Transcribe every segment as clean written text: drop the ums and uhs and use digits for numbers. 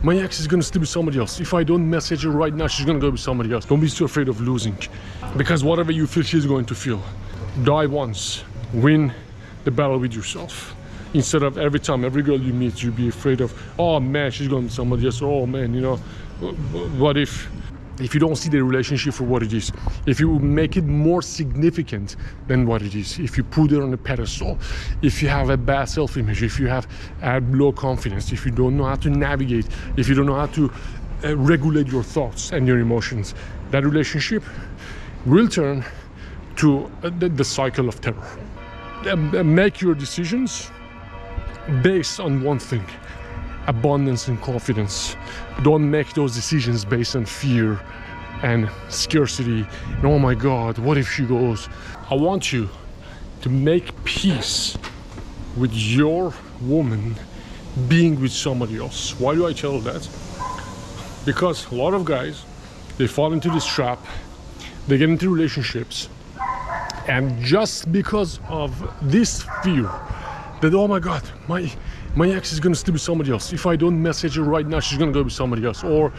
my ex is gonna sleep with somebody else. If I don't message her right now, she's gonna go with somebody else. Don't be so afraid of losing, because whatever you feel, she's going to feel. Die once, win the battle with yourself. Instead of every time, every girl you meet, you be afraid of, oh man, she's going with somebody else. Oh man, you know, what if you don't see the relationship for what it is, if you make it more significant than what it is, if you put it on a pedestal, if you have a bad self-image, if you have low confidence, if you don't know how to navigate, if you don't know how to regulate your thoughts and your emotions, that relationship will turn to the cycle of terror. Make your decisions based on one thing: abundance and confidence. Don't make those decisions based on fear and scarcity. And oh my God, what if she goes? I want you to make peace with your woman being with somebody else. Why do I tell that? Because a lot of guys, they fall into this trap, they get into relationships, and just because of this fear that, oh my God, my ex is gonna sleep with somebody else. If I don't message her right now, she's gonna go with somebody else. Or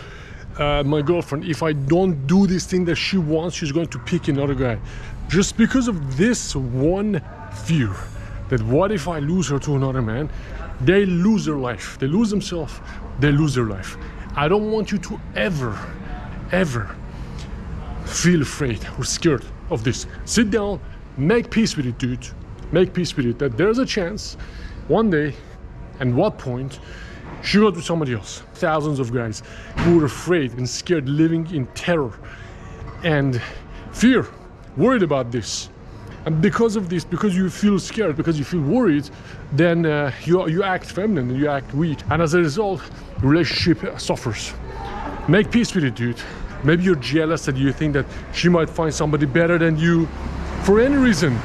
my girlfriend, if I don't do this thing that she wants, she's going to pick another guy. Just because of this one fear, that what if I lose her to another man, they lose their life. They lose themselves, they lose their life. I don't want you to ever feel afraid or scared of this. Sit down, make peace with it, dude. Make peace with it, that there's a chance one day, and what point, she goes with somebody else. Thousands of guys who are afraid and scared, living in terror and fear, worried about this. And because of this, because you feel scared, because you feel worried, then you act feminine, you act weak. And as a result, the relationship suffers. Make peace with it, dude. Maybe you're jealous that you think that she might find somebody better than you for any reason.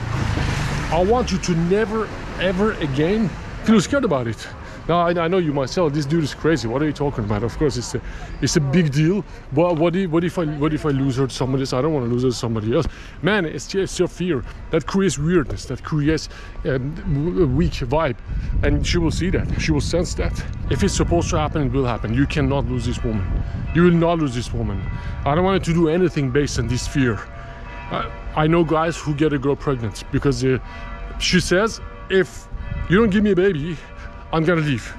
I want you to never, ever again feel scared about it. Now, I know you might say, this dude is crazy. What are you talking about? Of course, it's a big deal. But what if I lose her to somebody else? I don't want to lose her to somebody else. Man, it's just your fear that creates weirdness, that creates a weak vibe, and she will see that. She will sense that. If it's supposed to happen, it will happen. You cannot lose this woman. You will not lose this woman. I don't want you to do anything based on this fear. I know guys who get a girl pregnant because she says, if you don't give me a baby, I'm gonna leave.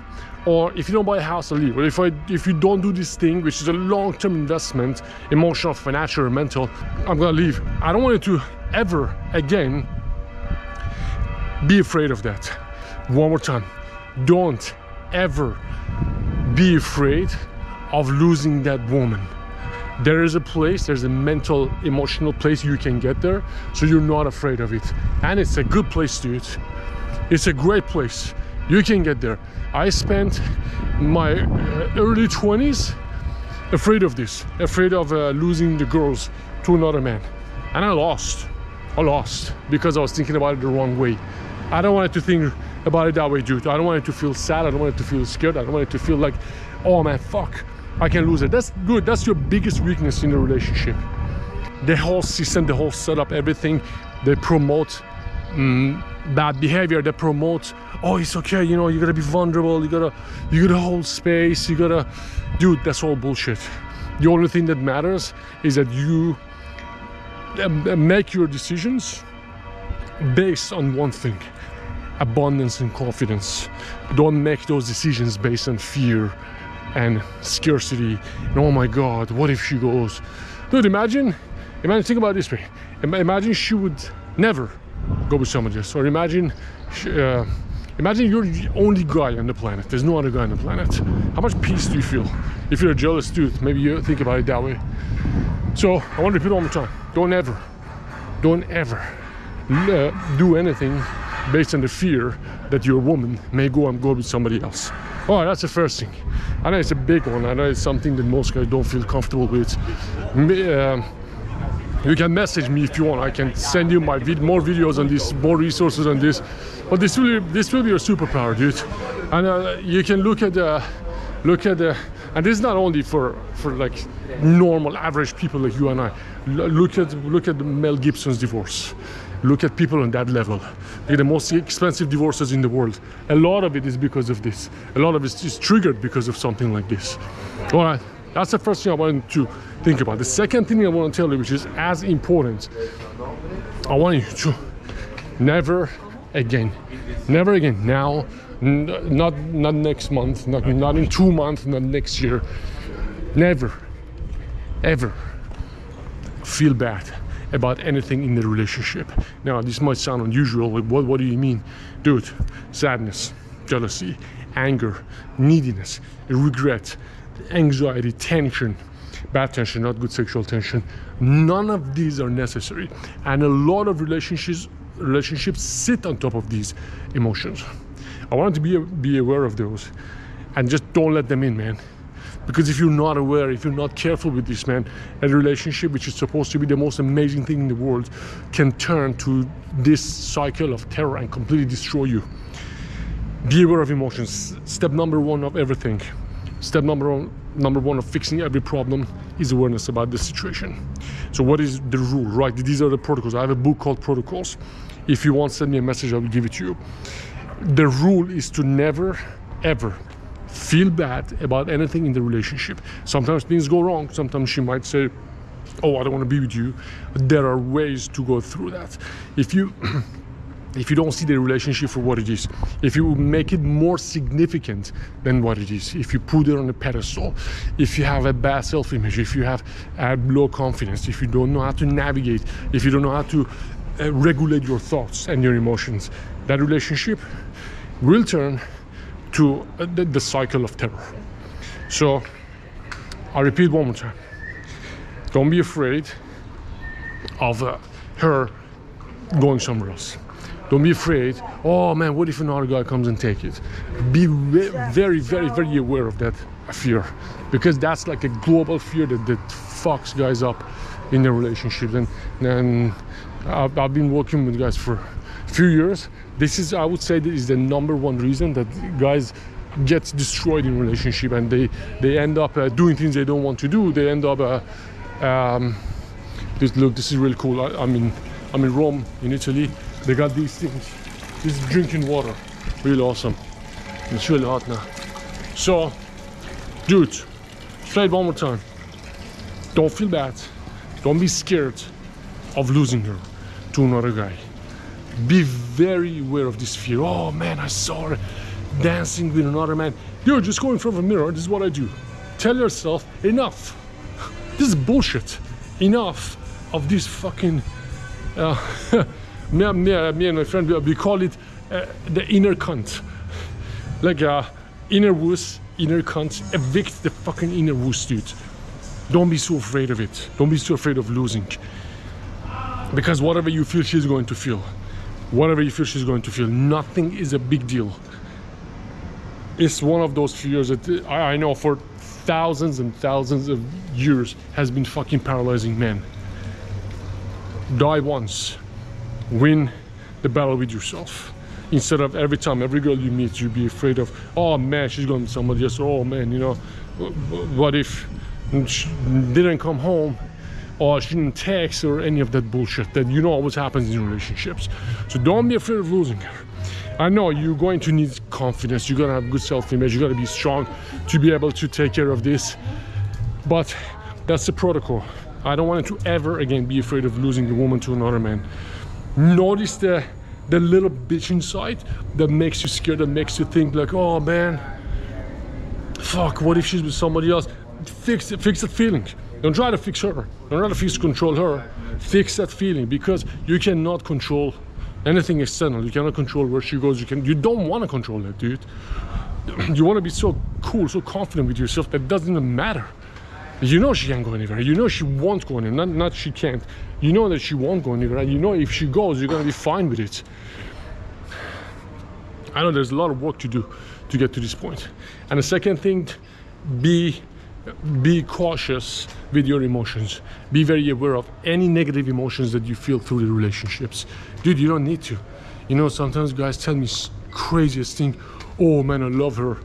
Or if you don't buy a house, I'll leave. Or if you don't do this thing, which is a long-term investment, emotional, financial, or mental, I'm gonna leave. I don't want you to ever again be afraid of that. One more time, don't ever be afraid of losing that woman. There is a place, there's a mental, emotional place you can get there, so you're not afraid of it. And it's a good place, dude. It's a great place. You can get there. I spent my early 20s afraid of this, afraid of losing the girls to another man. And I lost because I was thinking about it the wrong way. I don't want it to think about it that way, dude. I don't want it to feel sad. I don't want it to feel scared. I don't want it to feel like, oh man, fuck, I can lose it. That's good. That's your biggest weakness in a relationship. The whole system, the whole setup, everything, they promote bad behavior. They promote, oh, it's okay, you know, you gotta be vulnerable, you gotta hold space, dude, that's all bullshit. The only thing that matters is that you make your decisions based on one thing: abundance and confidence. Don't make those decisions based on fear and scarcity. And oh my God, what if she goes? Dude, imagine, think about it this way. Imagine she would never go with somebody else. Or imagine you're the only guy on the planet. There's no other guy on the planet. How much peace do you feel? If you're a jealous dude, maybe you think about it that way. So I want to repeat one more time. Don't ever do anything based on the fear that your woman may go with somebody else. All right, that's the first thing. I know it's a big one. I know it's something that most guys don't feel comfortable with. You can message me if you want. I can send you more videos on this, more resources on this. But this will be your superpower, dude. And you can look at the, and this is not only for like normal, average people like you and I. Look at Mel Gibson's divorce. Look at people on that level. They're the most expensive divorces in the world. A lot of it is because of this. A lot of it is triggered because of something like this. All right, that's the first thing I wanted to think about. The second thing I want to tell you, which is as important, I want you to never again, now, not next month, not in 2 months, not next year, never, ever feel bad about anything in the relationship. Now, this might sound unusual. What do you mean? Dude, sadness, jealousy, anger, neediness, regret, anxiety, tension, bad tension, not good sexual tension. None of these are necessary. And a lot of relationships sit on top of these emotions. I want you to be aware of those and just don't let them in, man. Because if you're not aware, if you're not careful with this, man, a relationship which is supposed to be the most amazing thing in the world can turn to this cycle of terror and completely destroy you. Be aware of emotions. Step number one of everything. Step number one of fixing every problem is awareness about the situation. So what is the rule, right? These are the protocols. I have a book called Protocols. If you want, send me a message, I will give it to you. The rule is to never, ever feel bad about anything in the relationship. Sometimes things go wrong. Sometimes she might say, oh, I don't want to be with you. There are ways to go through that. If you don't see the relationship for what it is, if you make it more significant than what it is, if you put it on a pedestal, if you have a bad self-image, if you have low confidence, if you don't know how to navigate, if you don't know how to regulate your thoughts and your emotions, that relationship will turn to the cycle of terror. So I repeat one more time, don't be afraid of her going somewhere else. Don't be afraid, oh man, what if another guy comes and take it? Be very, very, very aware of that fear, because that's like a global fear that fucks guys up in their relationships. And I've been working with guys for a few years. This is, I would say, this is the number one reason that guys get destroyed in relationship, and they end up doing things they don't want to do. They end up look, this is really cool. I'm in Rome, in Italy. They got these things. This is drinking water, really awesome. It's really hot now. So, dude, say it one more time. Don't feel bad. Don't be scared of losing her to another guy. Be very aware of this fear. Oh man, I saw her dancing with another man. Dude, just go in front of a mirror. This is what I do. Tell yourself, enough. This is bullshit. Enough of this fucking me and my friend, we call it the inner cunt. Like inner wuss, inner cunt. Evict the fucking inner wuss, dude. Don't be so afraid of it. Don't be so afraid of losing. Because whatever you feel, she's going to feel. Whatever you feel, she's going to feel. Nothing is a big deal. It's one of those fears that I know for thousands and thousands of years has been fucking paralyzing men. Die once. Win the battle with yourself. Instead of every time, every girl you meet, you be afraid of, oh man, she's going to somebody else. Oh man, you know, what if she didn't come home, or she didn't text, or any of that bullshit that you know always happens in relationships. So don't be afraid of losing her. I know you're going to need confidence. You're going to have good self-image. You got to be strong to be able to take care of this. But that's the protocol. I don't want you to ever again be afraid of losing a woman to another man. Notice the little bitch inside that makes you scared, that makes you think like, oh man, fuck, what if she's with somebody else? Fix it, fix that feeling. Don't try to fix her. Don't try to control her. Fix that feeling, because you cannot control anything external. You cannot control where she goes. You don't want to control that, dude. You want to be so cool, so confident with yourself that it doesn't even matter. You know she can't go anywhere. You know she won't go anywhere. Not she can't. You know that she won't go anywhere. And you know if she goes, you're gonna be fine with it. I know there's a lot of work to do to get to this point. And the second thing, be cautious with your emotions. Be very aware of any negative emotions that you feel through the relationships. Dude, you don't need to. You know, sometimes guys tell me craziest thing. Oh man, I love her.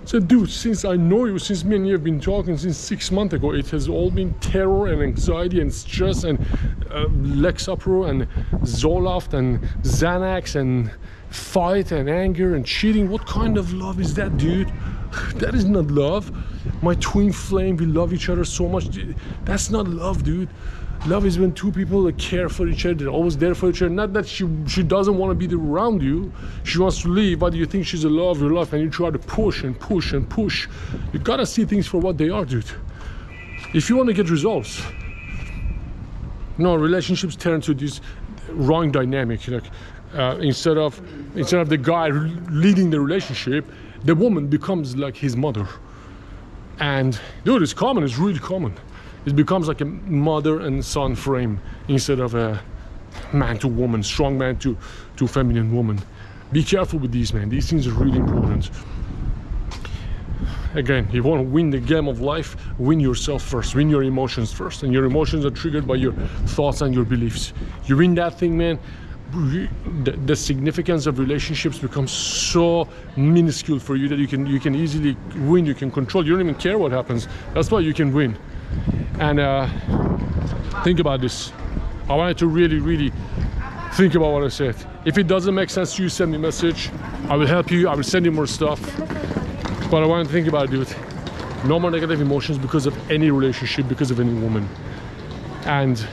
So dude, since I know you, since me and you have been talking since 6 months ago, it has all been terror and anxiety and stress and Lexapro and Zoloft and Xanax and fight and anger and cheating. What kind of love is that, dude? That is not love. My twin flame, we love each other so much. That's not love, dude. Love is when two people care for each other, they're always there for each other. Not that she doesn't want to be around you, she wants to leave, but you think she's the love of your life and you try to push and push and push. You gotta see things for what they are, dude. If you want to get results, no, relationships turn to this wrong dynamic. Like instead of the guy leading the relationship, the woman becomes like his mother. And dude, it's common, it's really common. It becomes like a mother and son frame instead of a man to woman, strong man to feminine woman. Be careful with these, man. These things are really important. Again, you want to win the game of life, win yourself first, win your emotions first. And your emotions are triggered by your thoughts and your beliefs. You win that thing, man, the significance of relationships becomes so minuscule for you that you can easily win, you can control. You don't even care what happens. That's why you can win. And think about this. I wanted to really think about what I said. If it doesn't make sense to you, send me a message. I will help you. I will send you more stuff. But I want to think about it, dude. No more negative emotions because of any relationship, because of any woman. And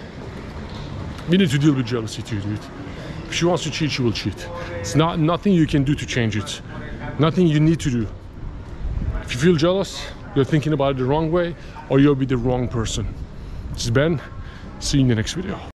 we need to deal with jealousy too, dude. If she wants to cheat, she will cheat. It's nothing you can do to change it. Nothing you need to do. If you feel jealous, you're thinking about it the wrong way, or you'll be the wrong person. This is Ben. See you in the next video.